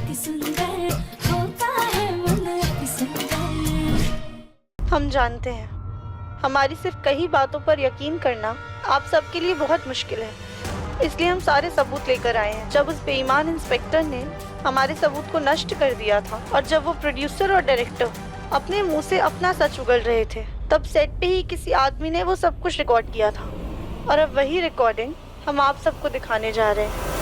अति सुंदर होता है मन अति सुंदर। हम जानते हैं हमारी सिर्फ कई बातों पर यकीन करना आप सबके लिए बहुत मुश्किल है, इसलिए हम सारे सबूत लेकर आए हैं। जब उस बेईमान इंस्पेक्टर ने हमारे सबूत को नष्ट कर दिया था और जब वो प्रोड्यूसर और डायरेक्टर अपने मुंह से अपना सच उगल रहे थे, तब सेट पे ही किसी आदमी ने वो सब कुछ रिकॉर्ड किया था और अब वही रिकॉर्डिंग हम आप सबको दिखाने जा रहे हैं।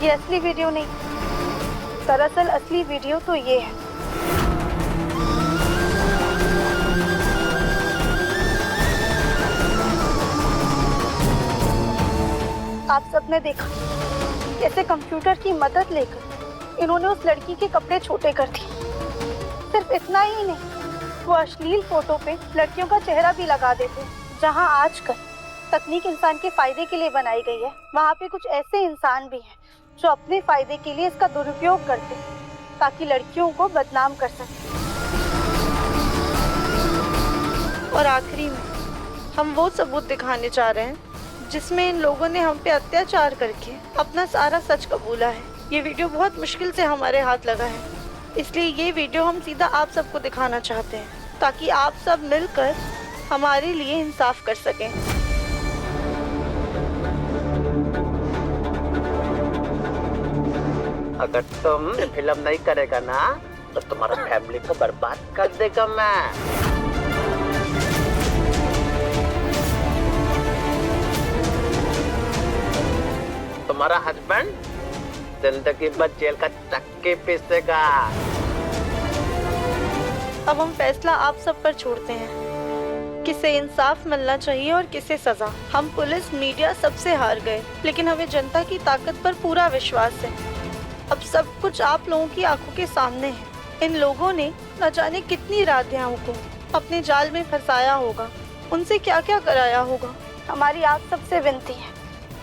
ये असली वीडियो नहीं, दरअसल असली वीडियो तो ये है। आप सबने देखा कैसे कंप्यूटर की मदद लेकर इन्होंने उस लड़की के कपड़े छोटे कर दिए। सिर्फ इतना ही नहीं, वो अश्लील फोटो पे लड़कियों का चेहरा भी लगा देते। जहां आजकल तकनीक इंसान के फायदे के लिए बनाई गई है, वहाँ पे कुछ ऐसे इंसान भी हैं जो अपने फायदे के लिए इसका दुरुपयोग करते हैं ताकि लड़कियों को बदनाम कर सके। और आखिरी में हम वो सबूत दिखाने जा रहे हैं जिसमें इन लोगों ने हम पे अत्याचार करके अपना सारा सच कबूला है। ये वीडियो बहुत मुश्किल से हमारे हाथ लगा है, इसलिए ये वीडियो हम सीधा आप सबको दिखाना चाहते हैं ताकि आप सब मिलकर हमारे लिए इंसाफ कर सकें। अगर तुम फिल्म नहीं करेगा ना तो तुम्हारा फैमिली को बर्बाद कर देगा मैं। तुम्हारा हस्बैंड जिंदगी भर जेल का चक्की पीसेगा। अब हम फैसला आप सब पर छोड़ते हैं, किसे इंसाफ मिलना चाहिए और किसे सजा। हम पुलिस मीडिया सबसे हार गए, लेकिन हमें जनता की ताकत पर पूरा विश्वास है। अब सब कुछ आप लोगों की आंखों के सामने है। इन लोगों ने न जाने कितनी राधियाओं को अपने जाल में फंसाया होगा, उनसे क्या क्या कराया होगा। हमारी आप सबसे विनती है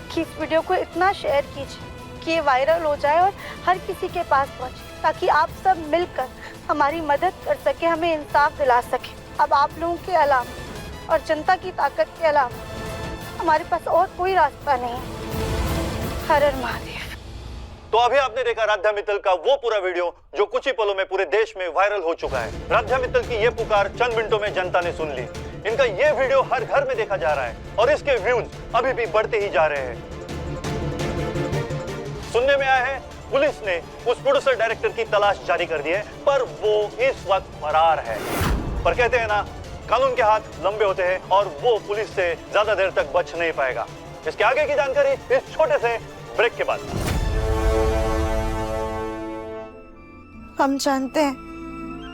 कि इस वीडियो को इतना शेयर कीजिए कि ये वायरल हो जाए और हर किसी के पास पहुंचे, ताकि आप सब मिलकर हमारी मदद कर सके, हमें इंसाफ दिला सके। अब आप लोगों के अलावा और जनता की ताकत के अलावा हमारे पास और कोई रास्ता नहीं है। हर हर महादेव। तो अभी आपने देखा राध्या मित्तल का वो पूरा वीडियो जो कुछ ही पलों में पूरे देश में वायरल हो चुका है। राध्या मित्तल की ये पुकार चंद मिनटों में जनता ने सुन ली। इनका ये वीडियो हर घर में देखा जा रहा है और इसके व्यूज अभी भी बढ़ते ही जा रहे हैं। सुनने में आया है पुलिस ने उस प्रोड्यूसर डायरेक्टर की तलाश जारी कर दी है, पर वो इस वक्त फरार है। पर कहते हैं ना, कानून के हाथ लंबे होते हैं और वो पुलिस से ज्यादा देर तक बच नहीं पाएगा। इसके आगे की जानकारी इस छोटे से ब्रेक के बाद। हम जानते हैं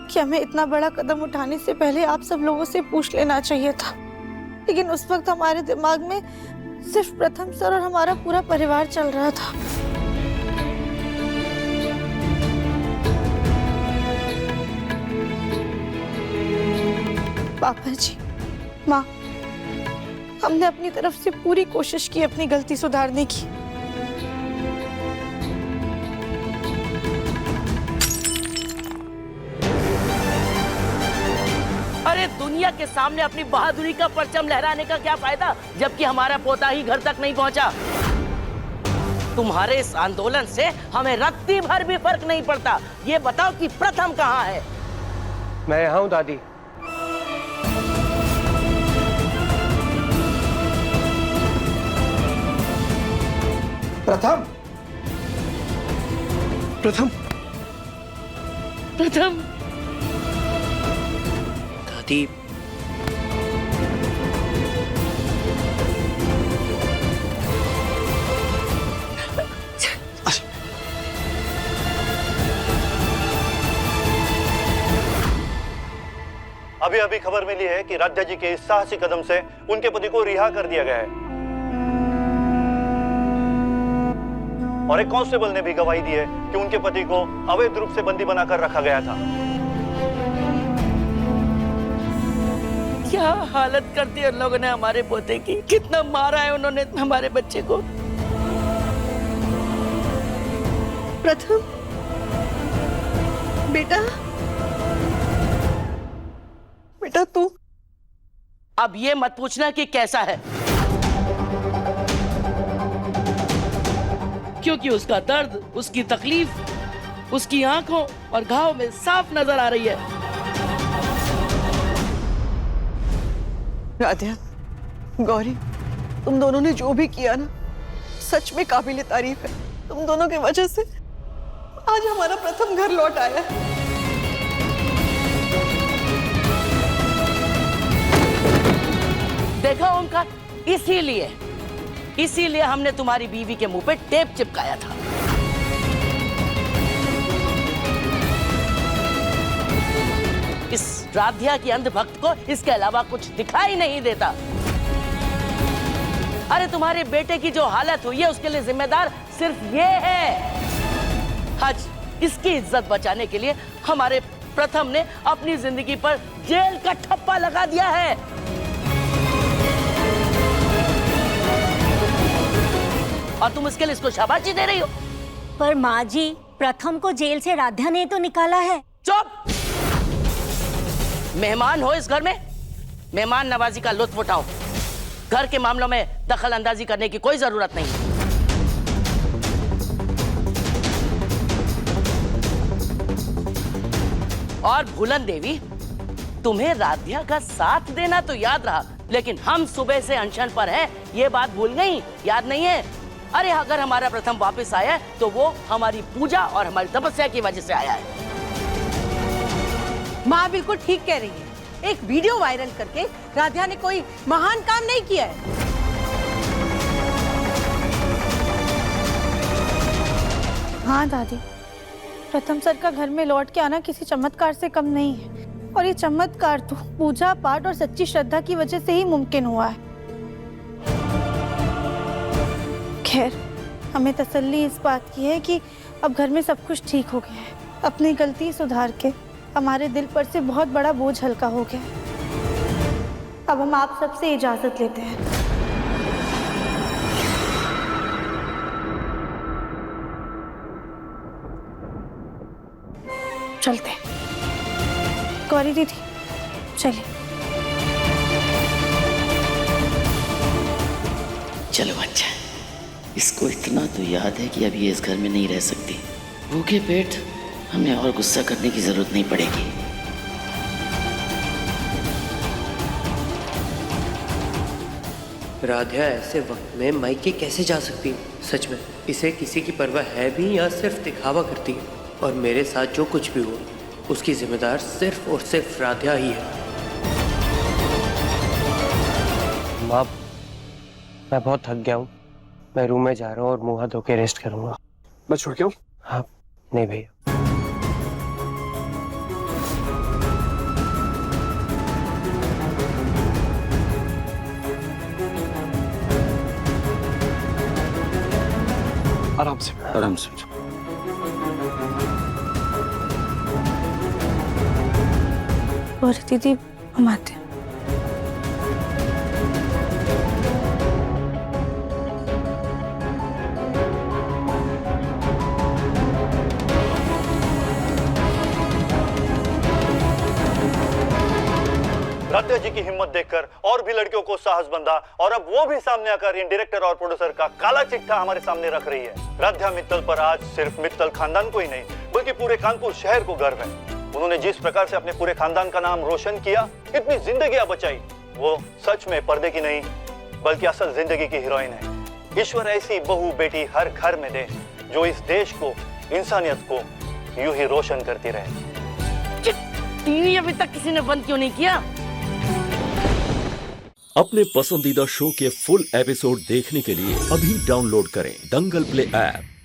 कि हमें इतना बड़ा कदम उठाने से पहले आप सब लोगों से पूछ लेना चाहिए था, लेकिन उस वक्त हमारे दिमाग में सिर्फ प्रथम सर और हमारा पूरा परिवार चल रहा था। पापा जी, माँ, हमने अपनी तरफ से पूरी कोशिश की अपनी गलती सुधारने की। अरे दुनिया के सामने अपनी बहादुरी का परचम लहराने का क्या फायदा, जबकि हमारा पोता ही घर तक नहीं पहुंचा। तुम्हारे इस आंदोलन से हमें रत्ती भर भी फर्क नहीं पड़ता। ये बताओ कि प्रथम कहाँ है? मैं यहाँ हूँ दादी। प्रथम, प्रथम, प्रथम। दादी, अभी अभी खबर मिली है कि राध्या जी के इस साहसी कदम से उनके पति को रिहा कर दिया गया है और एक कांस्टेबल ने भी गवाही दी है कि उनके पति को अवैध रूप से बंदी बनाकर रखा गया था। क्या हालत कर दी उन लोगों ने हमारे पोते की, कितना मारा है उन्होंने हमारे बच्चे को। प्रथम, बेटा, बेटा तू अब ये मत पूछना कि कैसा है, क्योंकि उसका दर्द, उसकी तकलीफ, उसकी आंखों और घाव में साफ नजर आ रही है। राधिया, गौरी, तुम दोनों ने जो भी किया ना, सच में काबिल तारीफ है। तुम दोनों की वजह से आज हमारा प्रथम घर लौट आया है। देखा ओमकार, इसीलिए हमने तुम्हारी बीवी के मुंह पे टेप चिपकाया था। इस राधिया की अंधभक्त को इसके अलावा कुछ दिखाई नहीं देता। अरे तुम्हारे बेटे की जो हालत हुई है उसके लिए जिम्मेदार सिर्फ ये है। आज इसकी इज्जत बचाने के लिए हमारे प्रथम ने अपनी जिंदगी पर जेल का ठप्पा लगा दिया है। और तुम इसके लिए इसको शाबाशी दे रही हो। पर माँ जी, प्रथम को जेल से राधिया ने तो निकाला है। चुप! मेहमान हो इस घर में, मेहमान नवाजी का लुत्फ उठाओ। घर के मामलों में दखल अंदाजी करने की कोई जरूरत नहीं। और भूलन देवी, तुम्हें राधिया का साथ देना तो याद रहा, लेकिन हम सुबह से अनशन पर हैं, ये बात भूल गई? याद नहीं है? अरे अगर हमारा प्रथम वापस आया है तो वो हमारी पूजा और हमारी तपस्या की वजह से आया है। माँ बिल्कुल ठीक कह रही है। एक वीडियो वायरल करके राधिया ने कोई महान काम नहीं किया है। हाँ दादी, प्रथम सर का घर में लौट के आना किसी चमत्कार से कम नहीं है, और ये चमत्कार तो पूजा पाठ और सच्ची श्रद्धा की वजह से ही मुमकिन हुआ है। खैर, हमें तसल्ली इस बात की है कि अब घर में सब कुछ ठीक हो गया है। अपनी गलती सुधार के हमारे दिल पर से बहुत बड़ा बोझ हल्का हो गया। अब हम आप सबसे इजाजत लेते हैं। चलते हैं। गौरी दीदी, चलिए। चलो अच्छा, इसको इतना तो याद है कि अब ये इस घर में नहीं रह सकती। भूखे पेट हमें और गुस्सा करने की जरूरत नहीं पड़ेगी। राधिया ऐसे वक्त में मायके कैसे जा सकती है? सच में इसे किसी की परवाह है भी या सिर्फ दिखावा करती है? और मेरे साथ जो कुछ भी हो उसकी जिम्मेदार सिर्फ और सिर्फ राधिया ही है। माँ, मैं बहुत थक गया हूँ। मैं रूम में जा रहा हूँ और मुंह हाथ धो के रेस्ट करूंगा। मैं छोड़ के आऊं? हाँ, नहीं भैया। आराम से, आराम से। गौरी दीदी, हम आते हैं। राधिया जी की हिम्मत देखकर और भी लड़कियों को साहस बंधा, और अब वो भी सामने आकर इन डायरेक्टर और प्रोड्यूसर का काला चिट्ठा हमारे सामने रख रही है। राधिया मित्तल पर आज सिर्फ मित्तल खानदान को ही नहीं बल्कि पूरे कानपुर शहर को गर्व है। उन्होंने जिस प्रकार से अपने पूरे खानदान का नाम रोशन किया, इतनी जिंदगियां बचाई, वो सच में पर्दे की नहीं बल्कि असल जिंदगी की हीरोइन है। ईश्वर ऐसी बहू बेटी हर घर में दे जो इस देश को, इंसानियत को यूं ही रोशन करती रहे। टीवी अभी तक किसी ने बंद क्यों नहीं किया? अपने पसंदीदा शो के फुल एपिसोड देखने के लिए अभी डाउनलोड करें दंगल प्ले ऐप।